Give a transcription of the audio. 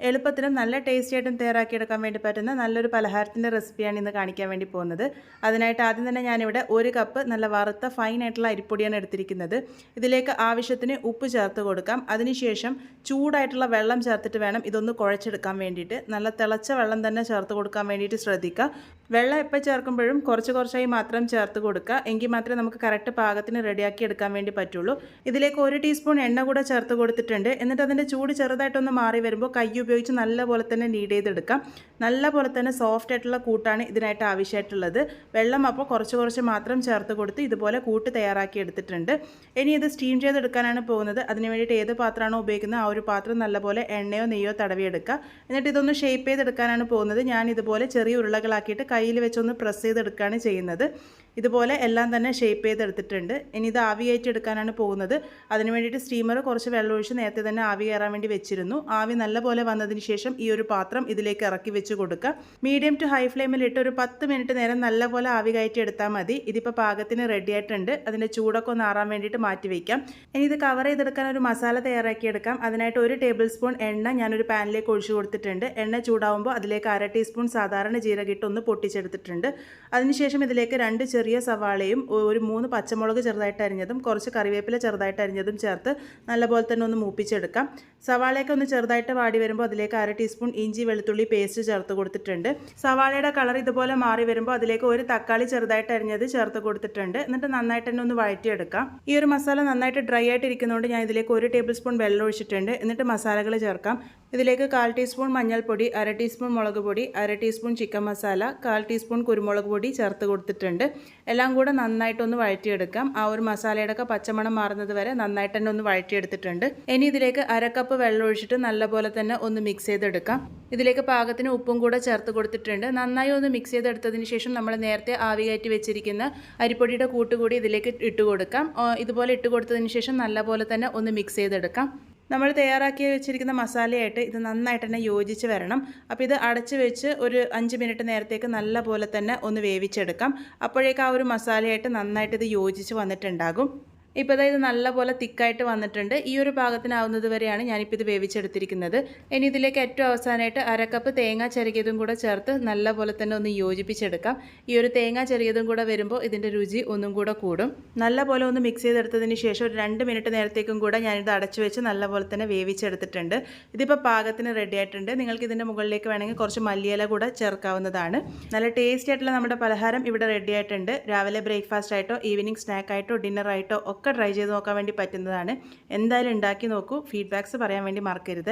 എളുപ്പത്തിലും നല്ല ടേസ്റ്റി ആയിട്ടും തയ്യാറാക്കിയെടുക്കാൻ വേണ്ടി പറ്റുന്ന നല്ലൊരു പലഹാരത്തിൻ്റെ റെസിപ്പിയാണ് ഇന്ന് കാണിക്കാൻ വേണ്ടി പോകുന്നത്. അതിനായിട്ട് ആദ്യം തന്നെ ഞാനിവിടെ 1 കപ്പ് നല്ല വറുത്ത ഫൈനായിട്ടുള്ള അരിപ്പൊടിയാണ് എടുത്തിരിക്കുന്നത്. ഇതിലേക്ക് ആവശ്യത്തിന് ഉപ്പ് ചേർത്ത് കൊടുക്കാം. അതിനുശേഷം ചൂടായിട്ടുള്ള വെള്ളം ചേർത്തിട്ട് വേണം ഇതൊന്ന് കുഴച്ചെടുക്കാൻ വേണ്ടിയിട്ട്. നല്ല തിളച്ച വെള്ളം തന്നെ ചേർത്ത് കൊടുക്കാൻ വേണ്ടിയിട്ട് ശ്രദ്ധിക്കുക. വെള്ളം എപ്പോൾ ചേർക്കുമ്പോഴും കുറച്ചായി മാത്രം ചേർത്ത് കൊടുക്കുക. എങ്കിൽ മാത്രമേ നമുക്ക് കറക്റ്റ് പാകത്തിന് റെഡിയാക്കി എടുക്കാൻ വേണ്ടി പറ്റുള്ളൂ. ഇതിലേക്ക് 1 ടീസ്പൂൺ എണ്ണ കൂടെ ചേർത്ത് കൊടുത്തിട്ടുണ്ട്. എന്നിട്ട് അതിൻ്റെ ചൂട് ചെറുതായിട്ടൊന്ന് മാറി വരുമ്പോൾ കൈ ഉപയോഗിച്ച് നല്ലപോലെ തന്നെ നീഡ് ചെയ്തെടുക്കാം. നല്ലപോലെ തന്നെ സോഫ്റ്റ് ആയിട്ടുള്ള കൂട്ടാണ് ഇതിനായിട്ട് ആവശ്യമായിട്ടുള്ളത്. വെള്ളം അപ്പോൾ കുറച്ച് മാത്രം ചേർത്ത് കൊടുത്ത് ഇതുപോലെ കൂട്ട് തയ്യാറാക്കി എടുത്തിട്ടുണ്ട്. ഇനി ഇത് സ്റ്റീം ചെയ്തെടുക്കാനാണ് പോകുന്നത്. അതിന് വേണ്ടിയിട്ട് ഏത് പാത്രമാണോ ഉപയോഗിക്കുന്നത് ആ ഒരു പാത്രം നല്ലപോലെ എണ്ണയോ നെയ്യോ തടവിയെടുക്കുക. എന്നിട്ട് ഇതൊന്ന് ഷേപ്പ് ചെയ്തെടുക്കാനാണ് പോകുന്നത്. ഞാൻ ഇതുപോലെ ചെറിയ ഉരുളകളാക്കിയിട്ട് കയ്യിൽ വെച്ചൊന്ന് പ്രസ് ചെയ്തെടുക്കുകയാണ് ചെയ്യുന്നത്. ഇതുപോലെ എല്ലാം തന്നെ ഷേപ്പ് ചെയ്തെടുത്തിട്ടുണ്ട്. ഇനി ഇത് ആവി കയറ്റിയെടുക്കാനാണ് പോകുന്നത്. അതിന് വേണ്ടിയിട്ട് സ്റ്റീമർ കുറച്ച് വെള്ളമൊഴിച്ച് നേരത്തെ തന്നെ ആവി കയറാൻ വേണ്ടി വെച്ചിരുന്നു. ആവി നല്ലപോലെ വന്നതിന് ശേഷം ഈ ഒരു പാത്രം ഇതിലേക്ക് ഇറക്കി വെച്ച് കൊടുക്കുക. മീഡിയം ടു ഹൈ ഫ്ലെയിമിലിട്ട് ഒരു 10 മിനിറ്റ് നേരം നല്ലപോലെ ആവി കയറ്റി എടുത്താൽ മതി. ഇതിപ്പോൾ പാകത്തിന് റെഡി ആയിട്ടുണ്ട്. അതിൻ്റെ ചൂടൊക്കെ ഒന്ന് ആറാൻ വേണ്ടിയിട്ട് മാറ്റി വയ്ക്കാം. ഇനി ഇത് കവർ ചെയ്തെടുക്കാൻ ഒരു മസാല തയ്യാറാക്കിയെടുക്കാം. അതിനായിട്ട് 1 ടേബിൾ സ്പൂൺ എണ്ണ ഞാനൊരു പാനിലേക്ക് ഒഴിച്ചു കൊടുത്തിട്ടുണ്ട്. എണ്ണ ചൂടാവുമ്പോൾ അതിലേക്ക് 1/2 ടീസ്പൂൺ സാധാരണ ജീരകം ഇട്ട് ഒന്ന് പൊട്ടിച്ചെടുത്തിട്ടുണ്ട്. അതിനുശേഷം ഇതിലേക്ക് 2 ചെറിയ സവാളയും ഒരു 3 പച്ചമുളക് ചെറുതായിട്ട് അരിഞ്ഞതും കുറച്ച് കറിവേപ്പില ചെറുതായിട്ട് അരിഞ്ഞതും ചേർത്ത് നല്ലപോലെ തന്നെ ഒന്ന് മൂപ്പിച്ചെടുക്കാം. സവാളയൊക്കെ ഒന്ന് ചെറുതായിട്ട് വാടി വരുമ്പോൾ അതിലേക്ക് 1/2 ടീസ്പൂൺ ഇഞ്ചി വെളുത്തുള്ളി പേസ്റ്റ് ചേർത്ത് കൊടുത്തിട്ടുണ്ട്. സവാളയുടെ കളർ ഇതുപോലെ മാറി വരുമ്പോൾ അതിലേക്ക് 1 തക്കാളി ചെറുതായിട്ട് അരിഞ്ഞത് ചേർത്ത് കൊടുത്തിട്ടുണ്ട്. എന്നിട്ട് നന്നായിട്ട് തന്നെ ഒന്ന് വഴറ്റിയെടുക്കാം. ഈ ഒരു മസാല നന്നായിട്ട് ഡ്രൈ ആയിട്ട് ഇരിക്കുന്നതുകൊണ്ട് ഞാൻ ഇതിലേക്ക് 1 ടേബിൾ സ്പൂൺ വെള്ളം ഒഴിച്ചിട്ടുണ്ട്. എന്നിട്ട് മസാലകൾ ചേർക്കാം. ഇതിലേക്ക് 1/4 ടീസ്പൂൺ മഞ്ഞൾപ്പൊടി, 1/2 ടീസ്പൂൺ മുളക് പൊടി, 1/2 ടീസ്പൂൺ ചിക്കൻ മസാല, 1/4 ടീസ്പൂൺ കുരുമുളക് പൊടി ചേർത്ത് കൊടുത്തിട്ടുണ്ട്. എല്ലാം കൂടെ നന്നായിട്ടൊന്ന് വഴറ്റിയെടുക്കാം. ആ ഒരു മസാലയുടെ ഒക്കെ പച്ചമണം മാറുന്നത് വരെ നന്നായിട്ട് തന്നെ ഒന്ന് വഴറ്റിയെടുത്തിട്ടുണ്ട്. ഇനി ഇതിലേക്ക് 1/2 കപ്പ് വെള്ളം ഒഴിച്ചിട്ട് നല്ലപോലെ തന്നെ ഒന്ന് മിക്സ് ചെയ്തെടുക്കാം. ഇതിലേക്ക് പാകത്തിന് ഉപ്പും കൂടെ ചേർത്ത് കൊടുത്തിട്ടുണ്ട്. നന്നായി ഒന്ന് മിക്സ് ചെയ്തെടുത്തതിന് ശേഷം നമ്മൾ നേരത്തെ ആവി കയറ്റി വെച്ചിരിക്കുന്ന അരിപ്പൊടിയുടെ കൂട്ടുകൂടി ഇതിലേക്ക് ഇട്ട് കൊടുക്കാം. ഇതുപോലെ ഇട്ട് കൊടുത്തതിന് ശേഷം നല്ലപോലെ തന്നെ ഒന്ന് മിക്സ് ചെയ്തെടുക്കാം. നമ്മൾ തയ്യാറാക്കി വെച്ചിരിക്കുന്ന മസാലയായിട്ട് ഇത് നന്നായിട്ട് തന്നെ യോജിച്ച് വരണം. അപ്പോൾ ഇത് അടച്ച് വെച്ച് ഒരു 5 മിനിറ്റ് നേരത്തേക്ക് നല്ല പോലെ തന്നെ ഒന്ന് വേവിച്ചെടുക്കാം. അപ്പോഴേക്കും ആ ഒരു മസാലയായിട്ട് നന്നായിട്ട് ഇത് യോജിച്ച് വന്നിട്ടുണ്ടാകും. ഇപ്പോൾ ഇത് നല്ലപോലെ തിക്കായിട്ട് വന്നിട്ടുണ്ട്. ഈ ഒരു പാകത്തിനാവുന്നത് വരെയാണ് ഞാനിപ്പോൾ ഇത് വേവിച്ചെടുത്തിരിക്കുന്നത്. ഇനി ഇതിലേക്ക് ഏറ്റവും അവസാനമായിട്ട് 1/2 കപ്പ് തേങ്ങ ചിരകിയതും കൂടെ ചേർത്ത് നല്ലപോലെ തന്നെ ഒന്ന് യോജിപ്പിച്ചെടുക്കാം. ഈ ഒരു തേങ്ങ ചിരകിയതും കൂടെ വരുമ്പോൾ ഇതിൻ്റെ രുചി ഒന്നും കൂടെ കൂടും. നല്ലപോലെ ഒന്ന് മിക്സ് ചെയ്തെടുത്തതിന് ശേഷം ഒരു 2 മിനിറ്റ് നേരത്തേക്കും കൂടെ ഞാനിത് അടച്ചു വെച്ച് നല്ലപോലെ തന്നെ വേവിച്ചെടുത്തിട്ടുണ്ട്. ഇതിപ്പോൾ പാകത്തിന് റെഡി ആയിട്ടുണ്ട്. നിങ്ങൾക്ക് ഇതിൻ്റെ മുകളിലേക്ക് വേണമെങ്കിൽ കുറച്ച് മല്ലിയില കൂടെ ചേർക്കാവുന്നതാണ്. നല്ല ടേസ്റ്റി ആയിട്ടുള്ള നമ്മുടെ പലഹാരം ഇവിടെ റെഡി ആയിട്ടുണ്ട്. രാവിലെ ബ്രേക്ക്ഫാസ്റ്റ് ആയിട്ടോ ഈവനിങ് സ്നാക്കായിട്ടോ ഡിന്നറായിട്ടോ ഒക്കെ ട്രൈ ചെയ്ത് നോക്കാൻ വേണ്ടി പറ്റുന്നതാണ്. എന്തായാലും ഉണ്ടാക്കി നോക്കൂ. ഫീഡ്ബാക്ക്സ് പറയാൻ വേണ്ടി മറക്കരുത്.